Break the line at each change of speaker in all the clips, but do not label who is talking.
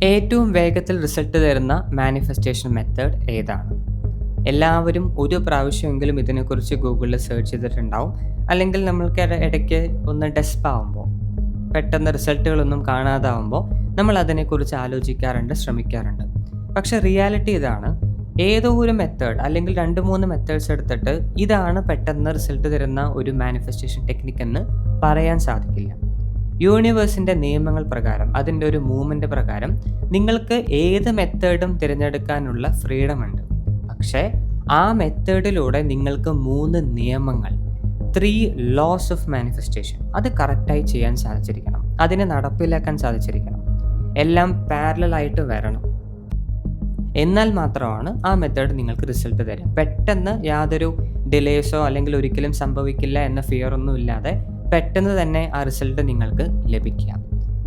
ഏറ്റവും വേഗത്തിൽ റിസൾട്ട് തരുന്ന മാനിഫെസ്റ്റേഷൻ മെത്തേഡ് ഏതാണ്? എല്ലാവരും ഒരു പ്രാവശ്യമെങ്കിലും ഇതിനെക്കുറിച്ച് ഗൂഗിളിൽ സെർച്ച് ചെയ്തിട്ടുണ്ടാവും. അല്ലെങ്കിൽ നമ്മൾക്ക് ഇടയ്ക്ക് ഒന്ന് ഡെസ്പ് ആവുമ്പോൾ, പെട്ടെന്ന് റിസൾട്ടുകളൊന്നും കാണാതാവുമ്പോൾ നമ്മൾ അതിനെക്കുറിച്ച് ആലോചിക്കാറുണ്ട്, ശ്രമിക്കാറുണ്ട്. പക്ഷേ റിയാലിറ്റി ഇതാണ്: ഏതോ ഒരു മെത്തേഡ് അല്ലെങ്കിൽ 2-3 മെത്തേഡ്സ് എടുത്തിട്ട് ഇതാണ് പെട്ടെന്ന് റിസൾട്ട് തരുന്ന ഒരു മാനിഫെസ്റ്റേഷൻ ടെക്നിക്ക് എന്ന് പറയാൻ സാധിക്കില്ല. യൂണിവേഴ്സിൻ്റെ നിയമങ്ങൾ പ്രകാരം, അതിൻ്റെ ഒരു മൂവ്മെൻറ്റ് പ്രകാരം നിങ്ങൾക്ക് ഏത് മെത്തേഡും തിരഞ്ഞെടുക്കാനുള്ള ഫ്രീഡം ഉണ്ട്. പക്ഷേ ആ മെത്തേഡിലൂടെ നിങ്ങൾക്ക് 3 നിയമങ്ങൾ, 3 ലോസ് ഓഫ് മാനിഫെസ്റ്റേഷൻ, അത് കറക്റ്റായി ചെയ്യാൻ സാധിച്ചിരിക്കണം. അതിനെ നടപ്പിലാക്കാൻ സാധിച്ചിരിക്കണം. എല്ലാം പാരലലായിട്ട് വരണം. എന്നാൽ മാത്രമാണ് ആ മെത്തേഡ് നിങ്ങൾക്ക് റിസൾട്ട് തരിക. പെട്ടെന്ന് യാതൊരു ഡിലേസോ അല്ലെങ്കിൽ ഒരിക്കലും സംഭവിക്കില്ല എന്ന ഫിയറൊന്നും ഇല്ലാതെ പെട്ടെന്ന് തന്നെ ആ റിസൾട്ട് നിങ്ങൾക്ക് ലഭിക്കുക.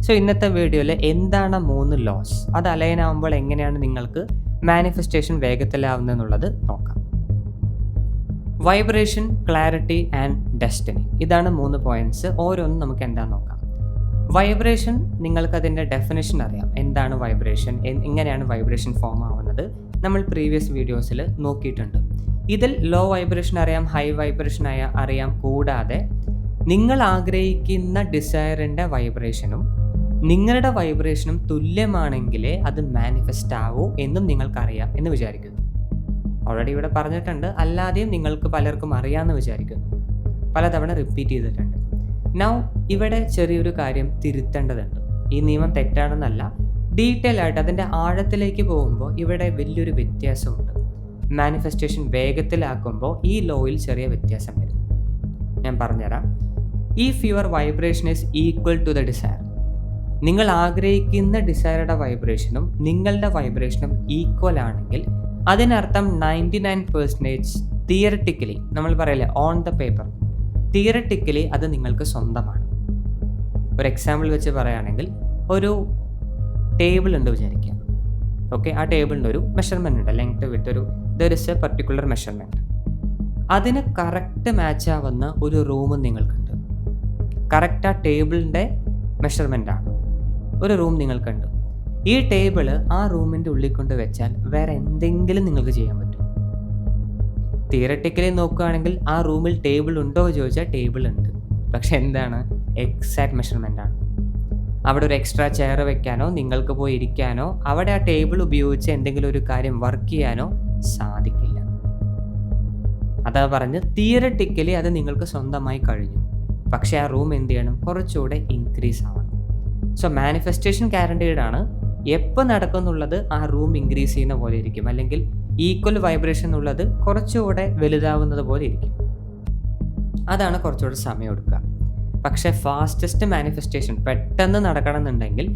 സോ ഇന്നത്തെ വീഡിയോയിൽ എന്താണ് 3 ലോസ്, അത് അലൈൻ ആവുമ്പോൾ എങ്ങനെയാണ് നിങ്ങൾക്ക് മാനിഫെസ്റ്റേഷൻ വേഗത്തിലാവുന്നതെന്നുള്ളത് നോക്കാം. വൈബ്രേഷൻ, ക്ലാരിറ്റി ആൻഡ് ഡെസ്റ്റിനി, ഇതാണ് 3 പോയിന്റ്സ്. ഓരോന്നും നമുക്ക് എന്താണെന്ന് നോക്കാം. വൈബ്രേഷൻ, നിങ്ങൾക്കതിൻ്റെ ഡെഫിനേഷൻ അറിയാം. എന്താണ് വൈബ്രേഷൻ, എങ്ങനെയാണ് വൈബ്രേഷൻ ഫോം ആവുന്നത്, നമ്മൾ പ്രീവിയസ് വീഡിയോസിൽ നോക്കിയിട്ടുണ്ട്. ഇതിൽ ലോ വൈബ്രേഷൻ അറിയാം, ഹൈ വൈബ്രേഷൻ അറിയാം. കൂടാതെ നിങ്ങൾ ആഗ്രഹിക്കുന്ന ഡിസയറിൻ്റെ വൈബ്രേഷനും നിങ്ങളുടെ വൈബ്രേഷനും തുല്യമാണെങ്കിലേ അത് മാനിഫെസ്റ്റ് ആവൂ എന്നും നിങ്ങൾക്കറിയാം എന്ന് വിചാരിക്കുന്നു. ഓൾറെഡി ഇവിടെ പറഞ്ഞിട്ടുണ്ട്, അല്ലാതെയും നിങ്ങൾക്ക് പലർക്കും അറിയാമെന്ന് വിചാരിക്കുന്നു. പലതവണ റിപ്പീറ്റ് ചെയ്തിട്ടുണ്ട്. നൗ ഇവിടെ ചെറിയൊരു കാര്യം തിരുത്തേണ്ടതുണ്ട്. ഈ നിയമം തെറ്റാണെന്നല്ല, ഡീറ്റെയിൽ ആയിട്ട് അതിൻ്റെ ആഴത്തിലേക്ക് പോകുമ്പോൾ ഇവിടെ വലിയൊരു വ്യത്യാസമുണ്ട്. മാനിഫെസ്റ്റേഷൻ വേഗത്തിലാക്കുമ്പോൾ ഈ ലോയിൽ ചെറിയ വ്യത്യാസം വരും. ഞാൻ പറഞ്ഞുതരാം. If your vibration is equal to the desire, നിങ്ങൾ ആഗ്രഹിക്കുന്ന ഡിസയറുടെ വൈബ്രേഷനും നിങ്ങളുടെ വൈബ്രേഷനും ഈക്വൽ ആണെങ്കിൽ അതിനർത്ഥം 99% തിയററ്റിക്കലി, നമ്മൾ പറയില്ലേ ഓൺ ദ പേപ്പർ, തിയററ്റിക്കലി അത് നിങ്ങൾക്ക് സ്വന്തമാണ്. ഒരു എക്സാമ്പിൾ വെച്ച് പറയുകയാണെങ്കിൽ, ഒരു ടേബിൾ ഉണ്ട് വിചാരിക്കുക. ഓക്കെ, ആ ടേബിളിൻ്റെ ഒരു മെഷർമെൻ്റ് ഉണ്ട്, ലെങ്ത് വിട്ടൊരു there is a particular measurement. അതിന് കറക്റ്റ് മാച്ച് ആവുന്ന ഒരു റൂമും നിങ്ങൾക്കുണ്ട്. കറക്റ്റ് ആ ടേബിളിൻ്റെ മെഷർമെൻ്റാണ് ഒരു റൂം നിങ്ങൾക്കുണ്ട്. ഈ ടേബിള് ആ റൂമിൻ്റെ ഉള്ളിൽ കൊണ്ട് വെച്ചാൽ വേറെ എന്തെങ്കിലും നിങ്ങൾക്ക് ചെയ്യാൻ പറ്റും. തിയററ്റിക്കലി നോക്കുകയാണെങ്കിൽ ആ റൂമിൽ ടേബിൾ ഉണ്ടോ എന്ന് ചോദിച്ചാൽ ടേബിൾ ഉണ്ട്. പക്ഷെ എന്താണ്, എക്സാക്ട് മെഷർമെൻ്റ് ആണ്. അവിടെ ഒരു എക്സ്ട്രാ ചെയർ വെക്കാനോ നിങ്ങൾക്ക് പോയി ഇരിക്കാനോ അവിടെ ആ ടേബിൾ ഉപയോഗിച്ച് എന്തെങ്കിലും ഒരു കാര്യം വർക്ക് ചെയ്യാനോ സാധിക്കില്ല. അതാ പറഞ്ഞ് തിയററ്റിക്കലി അത് നിങ്ങൾക്ക് സ്വന്തമായി കഴിഞ്ഞു. പക്ഷേ ആ റൂം എന്ത് ചെയ്യണം, കുറച്ചുകൂടെ ഇൻക്രീസ് ആവണം. സോ മാനിഫെസ്റ്റേഷൻ ഗ്യാരണ്ടീഡ് ആണ്. എപ്പോൾ നടക്കുന്നുള്ളത് ആ റൂം ഇൻക്രീസ് ചെയ്യുന്ന പോലെ ഇരിക്കും, അല്ലെങ്കിൽ ഈക്വൽ വൈബ്രേഷൻ എന്നുള്ളത് കുറച്ചുകൂടെ വലുതാവുന്നത് പോലെ ഇരിക്കും. അതാണ് കുറച്ചുകൂടെ സമയം എടുക്കുക. പക്ഷേ ഫാസ്റ്റസ്റ്റ് മാനിഫെസ്റ്റേഷൻ പെട്ടെന്ന് നടക്കണമെന്നുണ്ടെങ്കിൽ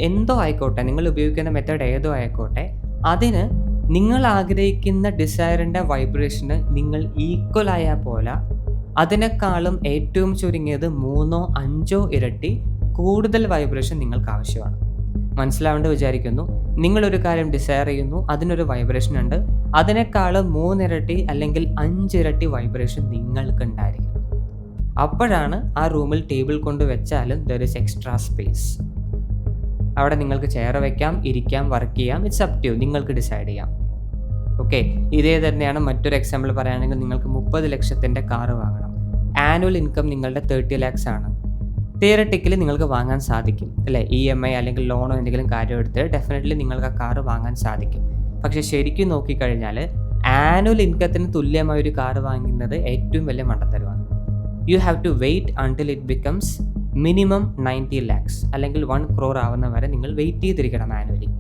എന്തോ ആയിക്കോട്ടെ, നിങ്ങൾ ഉപയോഗിക്കുന്ന മെത്തേഡ് ഏതോ ആയിക്കോട്ടെ, അതിന് നിങ്ങൾ ആഗ്രഹിക്കുന്ന ഡിസയറിൻ്റെ വൈബ്രേഷന് നിങ്ങൾ ഈക്വൽ ആയാൽ പോലെ അതിനേക്കാളും ഏറ്റവും ചുരുങ്ങിയത് 3-5 ഇരട്ടി കൂടുതൽ വൈബ്രേഷൻ നിങ്ങൾക്ക് ആവശ്യമാണ്. മനസ്സിലാവേണ്ട വിചാരിക്കുന്നു. നിങ്ങളൊരു കാര്യം ഡിസയർ ചെയ്യുന്നു, അതിനൊരു വൈബ്രേഷൻ ഉണ്ട്, അതിനേക്കാളും 3 ഇരട്ടി അല്ലെങ്കിൽ 5 ഇരട്ടി വൈബ്രേഷൻ നിങ്ങൾക്ക് ഉണ്ടായിരിക്കണം. അപ്പോഴാണ് ആ റൂമിൽ ടേബിൾ കൊണ്ട് വെച്ചാലും ദർ ഇസ് എക്സ്ട്രാ സ്പേസ്. അവിടെ നിങ്ങൾക്ക് ചെയർ വയ്ക്കാം, ഇരിക്കാം, വർക്ക് ചെയ്യാം. ഇറ്റ്സ് അപ് ടു യു, നിങ്ങൾക്ക് ഡിസൈഡ് ചെയ്യാം. ഓക്കെ, ഇതേ തന്നെയാണ് മറ്റൊരു എക്സാമ്പിൾ പറയുകയാണെങ്കിൽ, നിങ്ങൾക്ക് 30 ലക്ഷത്തിൻ്റെ കാറ് വാങ്ങണം. ആനുവൽ ഇൻകം നിങ്ങളുടെ 30 lakhs ആണ്. തിയററ്റിക്കലി നിങ്ങൾക്ക് വാങ്ങാൻ സാധിക്കും അല്ലേ? EMI അല്ലെങ്കിൽ ലോണോ എന്തെങ്കിലും കാര്യം എടുത്ത് ഡെഫിനറ്റ്ലി നിങ്ങൾക്ക് ആ കാറ് വാങ്ങാൻ സാധിക്കും. പക്ഷേ ശരിക്കും നോക്കിക്കഴിഞ്ഞാൽ ആനുവൽ ഇൻകത്തിന് തുല്യമായ ഒരു കാറ് വാങ്ങുന്നത് ഏറ്റവും വലിയ മണ്ടത്തരമാണ്. You have to wait until it becomes minimum 90 lakhs അല്ലെങ്കിൽ 1 crore ആവുന്ന വരെ നിങ്ങൾ വെയിറ്റ് ചെയ്തിരിക്കണം ആനുവലി.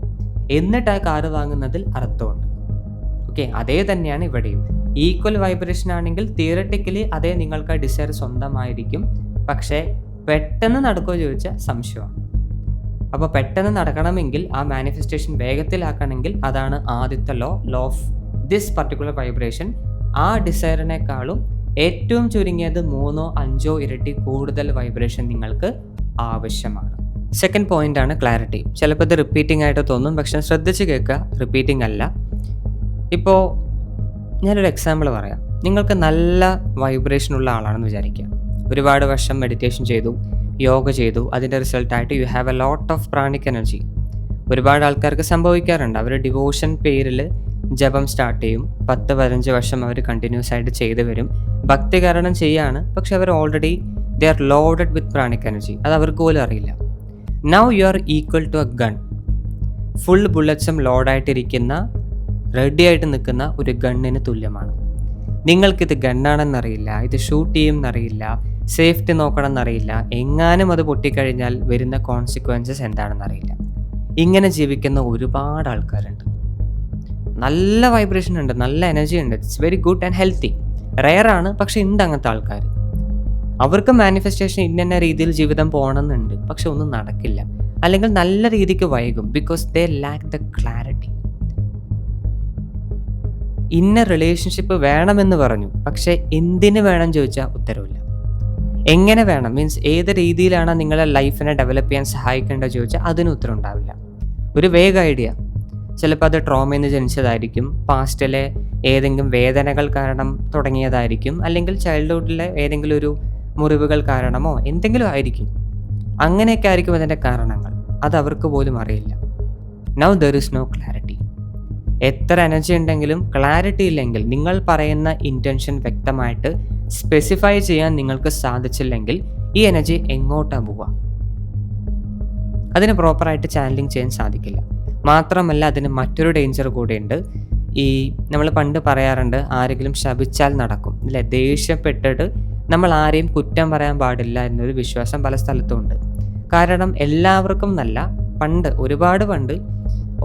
എന്നിട്ട് ആ കാറ് വാങ്ങുന്നതിൽ അർത്ഥമുണ്ട്. ഓക്കെ, അതേ തന്നെയാണ് ഇവിടെയും. ഈക്വൽ വൈബ്രേഷൻ ആണെങ്കിൽ തിയററ്റിക്കലി അതേ നിങ്ങൾക്ക് ആ ഡിസയർ സ്വന്തമായിരിക്കും. പക്ഷേ പെട്ടെന്ന് നടക്കുമോ ചോദിച്ചാൽ സംശയമാണ്. അപ്പോൾ പെട്ടെന്ന് നടക്കണമെങ്കിൽ, ആ മാനിഫെസ്റ്റേഷൻ വേഗത്തിലാക്കണമെങ്കിൽ, അതാണ് ആദ്യത്തെ law of this particular vibration. ആ ഡിസയറിനേക്കാളും ഏറ്റവും ചുരുങ്ങിയത് 3-5 ഇരട്ടി കൂടുതൽ വൈബ്രേഷൻ നിങ്ങൾക്ക് ആവശ്യമാണ്. സെക്കൻഡ് പോയിന്റ് ആണ് ക്ലാരിറ്റി. ചിലപ്പോൾ ഇത് റിപ്പീറ്റിംഗ് ആയിട്ട് തോന്നും, പക്ഷെ ശ്രദ്ധിച്ച് കേൾക്കുക, റിപ്പീറ്റിംഗ് അല്ല. ഇപ്പോൾ ഞാനൊരു എക്സാമ്പിൾ പറയാം. നിങ്ങൾക്ക് നല്ല വൈബ്രേഷനുള്ള ആളാണെന്ന് വിചാരിക്കുക. ഒരുപാട് വർഷം മെഡിറ്റേഷൻ ചെയ്തു, യോഗ ചെയ്തു, അതിൻ്റെ റിസൾട്ടായിട്ട് you have a lot of pranic energy. ഒരുപാട് ആൾക്കാർക്ക് സംഭവിക്കാറുണ്ട്. അവർ ഡിവോഷൻ പേരിൽ ജപം സ്റ്റാർട്ട് ചെയ്യും. 10-15 വർഷം അവർ കണ്ടിന്യൂസ് ആയിട്ട് ചെയ്തു വരും. ഭക്തി കാരണം ചെയ്യാണ്. പക്ഷെ അവർ already they are loaded with pranic energy. അത് അവർക്ക് പോലും അറിയില്ല. Now you are equal to a gun. Full ബുള്ളറ്റ്സും ലോഡായിട്ടിരിക്കുന്ന, റെഡി ആയിട്ട് നിൽക്കുന്ന ഒരു ഗണ്ണിന് തുല്യമാണ്. നിങ്ങൾക്കിത് ഗണ്ണാണെന്നറിയില്ല, ഇത് ഷൂട്ട് ചെയ്യുമെന്നറിയില്ല, സേഫ്റ്റി നോക്കണമെന്നറിയില്ല, എങ്ങാനും അത് പൊട്ടിക്കഴിഞ്ഞാൽ വരുന്ന കോൺസിക്വൻസസ് എന്താണെന്നറിയില്ല. ഇങ്ങനെ ജീവിക്കുന്ന ഒരുപാട് ആൾക്കാരുണ്ട്. നല്ല വൈബ്രേഷൻ ഉണ്ട്, നല്ല എനർജി ഉണ്ട്. It's very good and healthy. റെയറാണ്, പക്ഷെ ഉണ്ട് അങ്ങനത്തെ ആൾക്കാർ. അവർക്ക് മാനിഫെസ്റ്റേഷൻ ഇന്ന രീതിയിൽ ജീവിതം പോകണമെന്നുണ്ട്, പക്ഷെ ഒന്നും നടക്കില്ല. അല്ലെങ്കിൽ നല്ല രീതിക്ക് വൈകും. Because they lack the clarity. ഇന്ന റിലേഷൻഷിപ്പ് വേണമെന്ന് പറഞ്ഞു, പക്ഷെ എന്തിന് വേണം ചോദിച്ചാൽ ഉത്തരവില്ല. എങ്ങനെ വേണം മീൻസ് ഏത് രീതിയിലാണ് നിങ്ങളെ ലൈഫിനെ ഡെവലപ്പ് ചെയ്യാൻ സഹായിക്കേണ്ടത് ചോദിച്ചാൽ അതിന് ഉത്തരം ഉണ്ടാവില്ല. ഒരു വേഗ ഐഡിയ. ചിലപ്പോൾ അത് ട്രോമയിൽ നിന്ന് ജനിച്ചതായിരിക്കും, പാസ്റ്റിലെ ഏതെങ്കിലും വേദനകൾ കാരണം തുടങ്ങിയതായിരിക്കും, അല്ലെങ്കിൽ ചൈൽഡ്ഹുഡിലെ ഏതെങ്കിലും ഒരു മുറിവുകൾ കാരണമോ എന്തെങ്കിലും ആയിരിക്കും. അങ്ങനെയൊക്കെ ആയിരിക്കും അതിൻ്റെ കാരണങ്ങൾ. അത് അവർക്ക് പോലും അറിയില്ല. Now there is no clarity. എത്ര എനർജി ഉണ്ടെങ്കിലും ക്ലാരിറ്റി ഇല്ലെങ്കിൽ, നിങ്ങൾ പറയുന്ന ഇൻറ്റൻഷൻ വ്യക്തമായിട്ട് സ്പെസിഫൈ ചെയ്യാൻ നിങ്ങൾക്ക് സാധിച്ചില്ലെങ്കിൽ ഈ എനർജി എങ്ങോട്ടാണ് പോവുക? അതിന് പ്രോപ്പറായിട്ട് ചാനലിങ് ചെയ്യാൻ സാധിക്കില്ല. മാത്രമല്ല അതിന് മറ്റൊരു ഡേഞ്ചർ കൂടെയുണ്ട്. ഈ നമ്മൾ പണ്ട് പറയാറുണ്ട്, ആരെങ്കിലും ശപിച്ചാൽ നടക്കും അല്ലേ? ദേഷ്യപ്പെട്ടിട്ട് നമ്മൾ ആരെയും കുറ്റം പറയാൻ പാടില്ല എന്നൊരു വിശ്വാസം പല സ്ഥലത്തും ഉണ്ട്. കാരണം എല്ലാവർക്കും നല്ല, പണ്ട് ഒരുപാട് പണ്ട്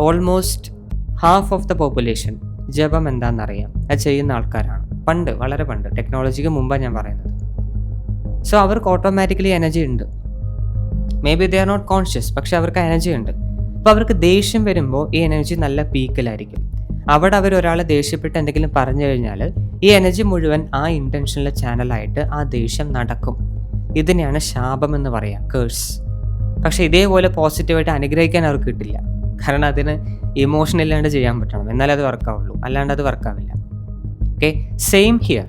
almost half of the population ജപം എന്താണെന്നറിയാം, അത് ചെയ്യുന്ന ആൾക്കാരാണ്. പണ്ട്, വളരെ പണ്ട്, ടെക്നോളജിക്ക് മുമ്പാണ് ഞാൻ പറയുന്നത്. സോ അവർക്ക് ഓട്ടോമാറ്റിക്കലി എനർജി ഉണ്ട്. Maybe they are not conscious, പക്ഷെ അവർക്ക് എനർജി ഉണ്ട്. അപ്പോൾ അവർക്ക് ദേഷ്യം വരുമ്പോൾ ഈ എനർജി നല്ല പീക്കിലായിരിക്കും. അവിടെ അവർ ഒരാളെ ദേഷ്യപ്പെട്ട് എന്തെങ്കിലും പറഞ്ഞു കഴിഞ്ഞാൽ ഈ എനർജി മുഴുവൻ ആ ഇൻറ്റൻഷനിലെ ചാനലായിട്ട് ആ ദേഷ്യം നടക്കും. ഇതിനെയാണ് ശാപം എന്ന് പറയുക, കേഴ്സ്. പക്ഷെ ഇതേപോലെ പോസിറ്റീവായിട്ട് അനുഗ്രഹിക്കാൻ അവർക്ക് കിട്ടില്ല. കാരണം അതിന് ഇമോഷൻ ഇല്ലാണ്ട് ചെയ്യാൻ പറ്റണം, എന്നാലേ അത് വർക്കാവുള്ളൂ, അല്ലാണ്ട് അത് വർക്കാവില്ല. Okay, same here.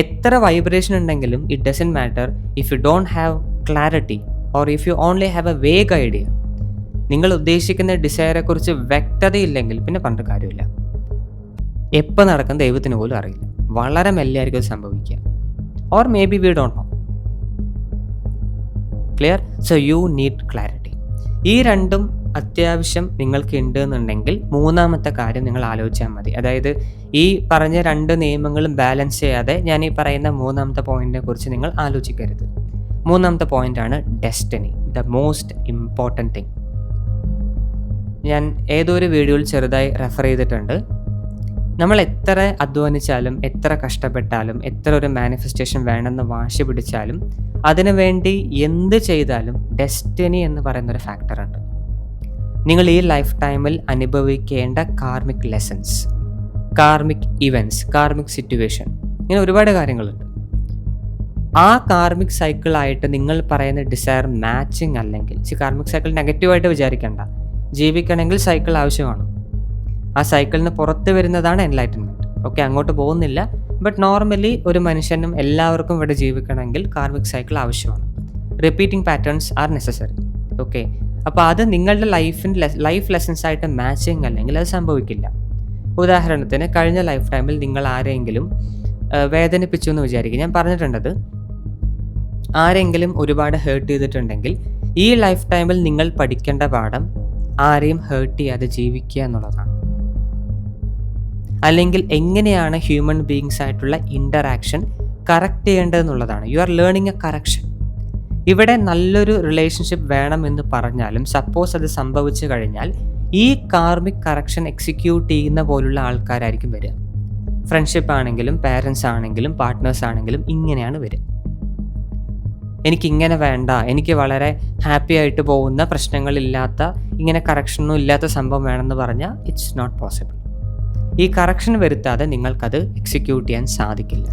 എത്ര വൈബ്രേഷൻ ഉണ്ടെങ്കിലും it doesn't matter if you don't have clarity or if you only have a vague idea. നിങ്ങൾ ഉദ്ദേശിക്കുന്ന ഡിസയറെക്കുറിച്ച് വ്യക്തതയില്ലെങ്കിൽ പിന്നെ പറഞ്ഞിട്ട് കാര്യമില്ല. എപ്പോൾ നടക്കുന്ന ദൈവത്തിന് പോലും അറിയില്ല. വളരെ മെല്ലെയായിരിക്കും അത് സംഭവിക്കുക. Or may be we don't know. Clear? So you need clarity. ഈ രണ്ടും അത്യാവശ്യം നിങ്ങൾക്ക് ഉണ്ട് എന്നുണ്ടെങ്കിൽ മൂന്നാമത്തെ കാര്യം നിങ്ങൾ ആലോചിച്ചാൽ മതി. അതായത് ഈ പറഞ്ഞ രണ്ട് നിയമങ്ങളും ബാലൻസ് ചെയ്യാതെ ഞാൻ ഈ പറയുന്ന മൂന്നാമത്തെ പോയിന്റിനെ കുറിച്ച് നിങ്ങൾ ആലോചിക്കരുത്. മൂന്നാമത്തെ പോയിന്റാണ് destiny, the most important thing. ഞാൻ ഏതോ ഒരു വീഡിയോയിൽ ചെറുതായി റെഫർ ചെയ്തിട്ടുണ്ട്. നമ്മൾ എത്ര അധ്വാനിച്ചാലും, എത്ര കഷ്ടപ്പെട്ടാലും, എത്ര ഒരു മാനിഫെസ്റ്റേഷൻ വേണമെന്ന് വാശി പിടിച്ചാലും, അതിനു വേണ്ടി എന്ത് ചെയ്താലും ഡെസ്റ്റിനി എന്ന് പറയുന്നൊരു ഫാക്ടറുണ്ട്. നിങ്ങൾ ഈ ലൈഫ് ടൈമിൽ അനുഭവിക്കേണ്ട karmic lessons, karmic events, karmic situation, ഇങ്ങനെ ഒരുപാട് കാര്യങ്ങളുണ്ട്. ആ കാർമിക് സൈക്കിളായിട്ട് നിങ്ങൾ പറയുന്ന ഡിസയർ മാച്ചിങ് അല്ലെങ്കിൽ, കാർമിക് സൈക്കിൾ നെഗറ്റീവായിട്ട് വിചാരിക്കേണ്ട. ജീവിക്കണമെങ്കിൽ സൈക്കിൾ ആവശ്യമാണ്. ആ സൈക്കിളിൽ നിന്ന് പുറത്ത് വരുന്നതാണ് എൻലൈറ്റൻമെൻറ്റ്. ഓക്കെ, അങ്ങോട്ട് പോകുന്നില്ല. ബട്ട് നോർമലി ഒരു മനുഷ്യനും എല്ലാവർക്കും ഇവിടെ ജീവിക്കണമെങ്കിൽ കാർമിക് സൈക്കിൾ ആവശ്യമാണ്. Repeating patterns R necessary. Okay, അപ്പോൾ അത് നിങ്ങളുടെ ലൈഫ് ലെസൺസ് ആയിട്ട് മാച്ചിങ് അല്ലെങ്കിൽ അത് സംഭവിക്കില്ല. ഉദാഹരണത്തിന് കഴിഞ്ഞ ലൈഫ് ടൈമിൽ നിങ്ങൾ ആരെങ്കിലും വേദനിപ്പിച്ചു എന്ന് വിചാരിക്കുക. ഞാൻ പറഞ്ഞിട്ടുണ്ടത്, ആരെങ്കിലും ഒരുപാട് ഹേർട്ട് ചെയ്തിട്ടുണ്ടെങ്കിൽ ഈ ലൈഫ് ടൈമിൽ നിങ്ങൾ പഠിക്കേണ്ട പാഠം ആരെയും ഹേർട്ട് ചെയ്യാതെ ജീവിക്കുക എന്നുള്ളതാണ്. അല്ലെങ്കിൽ എങ്ങനെയാണ് ഹ്യൂമൻ ബീയിങ്സ് ആയിട്ടുള്ള ഇൻ്ററാക്ഷൻ കറക്റ്റ് ചെയ്യേണ്ടതെന്നുള്ളതാണ്. You are learning a correction. ഇവിടെ നല്ലൊരു റിലേഷൻഷിപ്പ് വേണമെന്ന് പറഞ്ഞാലും സപ്പോസ് അത് സംഭവിച്ചു കഴിഞ്ഞാൽ ഈ കാർമിക് കറക്ഷൻ എക്സിക്യൂട്ട് ചെയ്യുന്ന പോലുള്ള ആൾക്കാരായിരിക്കും വരിക. ഫ്രണ്ട്ഷിപ്പ് ആണെങ്കിലും പാരൻസ് ആണെങ്കിലും പാർട്ട്നേഴ്സ് ആണെങ്കിലും ഇങ്ങനെയാണ് വരിക. എനിക്കിങ്ങനെ വേണ്ട, എനിക്ക് വളരെ ഹാപ്പി ആയിട്ട് പോകുന്ന, പ്രശ്നങ്ങളില്ലാത്ത, ഇങ്ങനെ കറക്ഷനൊന്നും ഇല്ലാത്ത സംഭവം വേണമെന്ന് പറഞ്ഞാൽ ഇറ്റ്സ് നോട്ട് പോസിബിൾ. ഈ കറക്ഷൻ വരുത്താതെ നിങ്ങൾക്കത് എക്സിക്യൂട്ട് ചെയ്യാൻ സാധിക്കില്ല.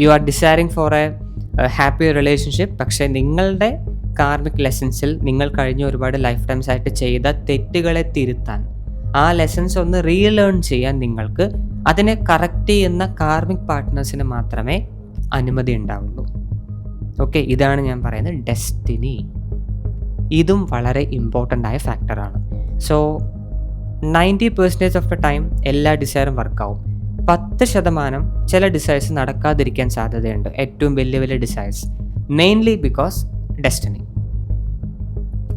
You are desiring for a happy relationship, പക്ഷേ നിങ്ങളുടെ കാർമിക് ലെസൺസിൽ നിങ്ങൾ കഴിഞ്ഞ ഒരുപാട് ലൈഫ് ടൈംസ് ആയിട്ട് ചെയ്ത തെറ്റുകളെ തിരുത്താൻ, ആ ലെസൺസ് ഒന്ന് റീലേൺ ചെയ്യാൻ നിങ്ങൾക്ക് അതിനെ കറക്റ്റ് ചെയ്യുന്ന കാർമിക് പാർട്ട്നേഴ്സിന് മാത്രമേ അനുമതി ഉണ്ടാവുള്ളൂ. ഓക്കെ, ഇതാണ് ഞാൻ പറയുന്നത് ഡെസ്റ്റിനി. ഇതും വളരെ ഇമ്പോർട്ടൻ്റ് ആയ ഫാക്ടറാണ്. സോ 90% ഓഫ് ദ ടൈം എല്ലാ ഡിസയറും വർക്കാവും. 10% ചില ഡിസയേഴ്സ് നടക്കാതിരിക്കാൻ സാധ്യതയുണ്ട്, ഏറ്റവും വലിയ വലിയ ഡിസയേഴ്സ്, മെയിൻലി ബിക്കോസ് ഡെസ്റ്റിനി.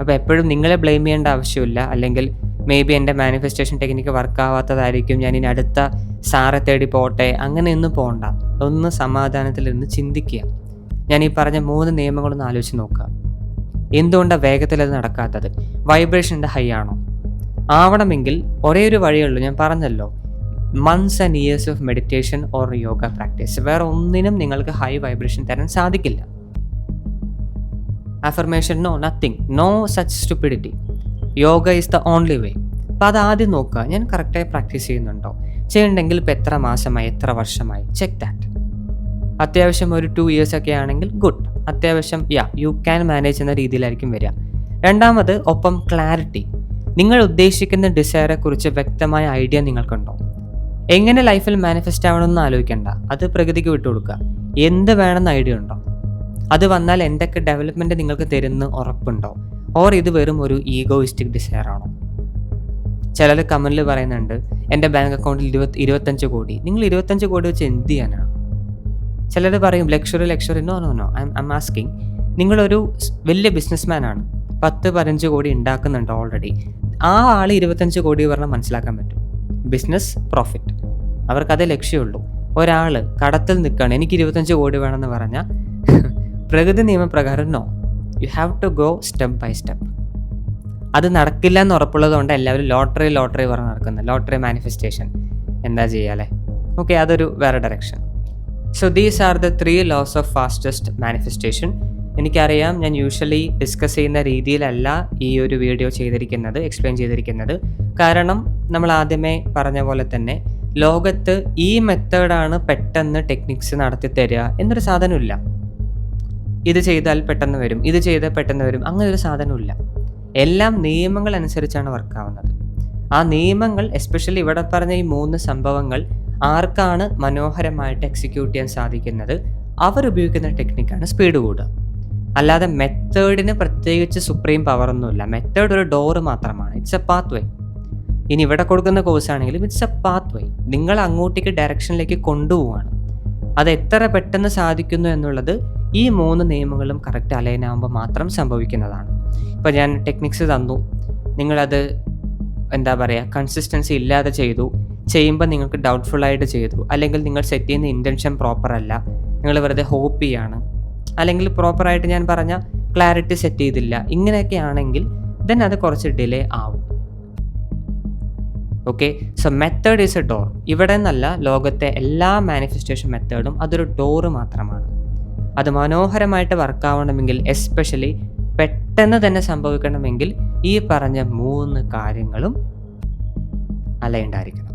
അപ്പോൾ എപ്പോഴും നിങ്ങളെ ബ്ലെയിം ചെയ്യേണ്ട ആവശ്യമില്ല. അല്ലെങ്കിൽ മേ ബി എൻ്റെ മാനിഫെസ്റ്റേഷൻ ടെക്നിക്ക് വർക്കാവാത്തതായിരിക്കും, ഞാൻ ഇനി അടുത്ത സാറെ തേടി പോട്ടെ, അങ്ങനെയൊന്നും പോകണ്ട. ഒന്ന് സമാധാനത്തിലിരുന്ന് ചിന്തിക്കുക. ഞാൻ ഈ പറഞ്ഞ 3 നിയമങ്ങളൊന്ന് ആലോചിച്ച് നോക്കുക. എന്തുകൊണ്ടാണ് വേഗത്തിൽ അത് നടക്കാത്തത്? വൈബ്രേഷൻ്റെ ഹൈ ആണോ? ആവണമെങ്കിൽ ഒരേ ഒരു വഴിയുള്ളൂ, ഞാൻ പറഞ്ഞല്ലോ, months and years of meditation or yoga practice. വേറെ ഒന്നിനും നിങ്ങൾക്ക് ഹൈ വൈബ്രേഷൻ തരാൻ സാധിക്കില്ല. Affirmation, no, nothing, no such stupidity. Yoga is the only way. അപ്പോൾ അത് ആദ്യം നോക്കുക, ഞാൻ കറക്റ്റായി പ്രാക്ടീസ് ചെയ്യുന്നുണ്ടോ? ചെയ്യണമെങ്കിൽ ഇപ്പോൾ എത്ര മാസമായി, എത്ര വർഷമായി, ചെക്ക് ദാറ്റ്. അത്യാവശ്യം ഒരു 2 years ഒക്കെ ആണെങ്കിൽ ഗുഡ്. അത്യാവശ്യം യു ക്യാൻ മാനേജ് എന്ന രീതിയിലായിരിക്കും വരിക. രണ്ടാമത്, ഒപ്പം ക്ലാരിറ്റി. നിങ്ങൾ ഉദ്ദേശിക്കുന്ന ഡിസയറെ കുറിച്ച് വ്യക്തമായ ഐഡിയ നിങ്ങൾക്കുണ്ടോ? എങ്ങനെ ലൈഫിൽ മാനിഫെസ്റ്റ് ആവണമെന്ന് ആലോചിക്കേണ്ട, അത് പ്രകൃതിക്ക് വിട്ടുകൊടുക്കുക. എന്ത് വേണമെന്ന് ഐഡിയ ഉണ്ടോ? അത് വന്നാൽ എന്തൊക്കെ ഡെവലപ്മെൻറ്റ് നിങ്ങൾക്ക് തരുന്ന ഉറപ്പുണ്ടോ? ഓർ ഇത് വെറും ഒരു ഈഗോയിസ്റ്റിക് ഡിസയർ ആണോ? ചിലർ കമൻറ്റിൽ പറയുന്നുണ്ട്, എൻ്റെ ബാങ്ക് അക്കൗണ്ടിൽ 25 കോടി. നിങ്ങൾ 25 കോടി വെച്ച് എന്ത് ചെയ്യാനാണ്? ചിലർ പറയും luxury. No, I am asking, നിങ്ങളൊരു വലിയ ബിസിനസ്മാൻ ആണ്, 10-15 കോടി ഉണ്ടാക്കുന്നുണ്ട് ഓൾറെഡി. ആ ആൾ 25 കോടി പറഞ്ഞാൽ മനസ്സിലാക്കാൻ പറ്റും. ബിസിനസ് പ്രോഫിറ്റ്, അവർക്കതേ ലക്ഷ്യമുള്ളൂ. ഒരാൾ കടത്തിൽ നിൽക്കുകയാണ്, എനിക്ക് 25 കോടി വേണമെന്ന് പറഞ്ഞാൽ പ്രകൃതി നിയമപ്രകാരം no, you have to go step by step. അത് നടക്കില്ല എന്ന് ഉറപ്പുള്ളതുകൊണ്ട് എല്ലാവരും ലോട്ടറി പറഞ്ഞ് നടക്കുന്നത്. ലോട്ടറി മാനിഫെസ്റ്റേഷൻ എന്താ ചെയ്യാല്ലേ? ഓക്കെ, അതൊരു വേറെ direction. So these are the 3 laws of fastest manifestation. എനിക്കറിയാം, ഞാൻ യൂഷ്വലി ഡിസ്കസ് ചെയ്യുന്ന രീതിയിലല്ല ഈ ഒരു വീഡിയോ എക്സ്പ്ലെയിൻ ചെയ്തിരിക്കുന്നത്. കാരണം നമ്മൾ ആദ്യമേ പറഞ്ഞ പോലെ തന്നെ ലോകത്ത് ഈ മെത്തേഡാണ് പെട്ടെന്ന് ടെക്നിക്സ് നടത്തി തരിക എന്നൊരു സാധനമില്ല. ഇത് ചെയ്താൽ പെട്ടെന്ന് വരും, ഇത് ചെയ്താൽ പെട്ടെന്ന് വരും, അങ്ങനെ ഒരു സാധനമില്ല. എല്ലാം നിയമങ്ങൾ അനുസരിച്ചാണ് വർക്കാവുന്നത്. ആ നിയമങ്ങൾ, എസ്പെഷ്യലി ഇവിടെ പറഞ്ഞ ഈ 3 സംഭവങ്ങൾ ആർക്കാണ് മനോഹരമായിട്ട് എക്സിക്യൂട്ട് ചെയ്യാൻ സാധിക്കുന്നത്, അവരുപയോഗിക്കുന്ന ടെക്നിക്കാണ് സ്പീഡ് കൂടുക. അല്ലാതെ മെത്തേഡിന് പ്രത്യേകിച്ച് സുപ്രീം പവറൊന്നുമില്ല. മെത്തേഡ് ഒരു ഡോറ് മാത്രമാണ്. ഇറ്റ്സ് എ പാത്ത് വേ. ഇനി ഇവിടെ കൊടുക്കുന്ന കോഴ്സാണെങ്കിലും ഇറ്റ്സ് എ പാത്ത് വേ. നിങ്ങൾ അങ്ങോട്ടേക്ക് ഡയറക്ഷനിലേക്ക് കൊണ്ടുപോവാണ്. അത് എത്ര പെട്ടെന്ന് സാധിക്കുന്നു എന്നുള്ളത് ഈ 3 നിയമങ്ങളും കറക്റ്റ് അലൈൻ ആകുമ്പോൾ മാത്രം സംഭവിക്കുന്നതാണ്. ഇപ്പോൾ ഞാൻ ടെക്നിക്സ് തന്നു, നിങ്ങളത് എന്താ പറയുക, കൺസിസ്റ്റൻസി ഇല്ലാതെ ചെയ്യുമ്പോൾ നിങ്ങൾക്ക് ഡൗട്ട്ഫുള്ളായിട്ട് ചെയ്തു, അല്ലെങ്കിൽ നിങ്ങൾ സെറ്റ് ചെയ്യുന്ന ഇൻറ്റൻഷൻ പ്രോപ്പർ അല്ല, നിങ്ങൾ വെറുതെ ഹോപ്പ് ചെയ്യാണ്, അല്ലെങ്കിൽ പ്രോപ്പറായിട്ട് ഞാൻ പറഞ്ഞ ക്ലാരിറ്റി സെറ്റ് ചെയ്തില്ല, ഇങ്ങനെയൊക്കെ ആണെങ്കിൽ ദെൻ അത് കുറച്ച് ഡിലേ ആവും. Okay, so method is A door. ഇവിടെ നിന്നല്ല, ലോകത്തെ എല്ലാ മാനിഫെസ്റ്റേഷൻ മെത്തേഡും അതൊരു ഡോറ് മാത്രമാണ്. അത് മനോഹരമായിട്ട് വർക്കാവണമെങ്കിൽ, എസ്പെഷ്യലി പെട്ടെന്ന് തന്നെ സംഭവിക്കണമെങ്കിൽ, ഈ പറഞ്ഞ 3 കാര്യങ്ങളും അലൈൻഡ് ആയിരിക്കണം.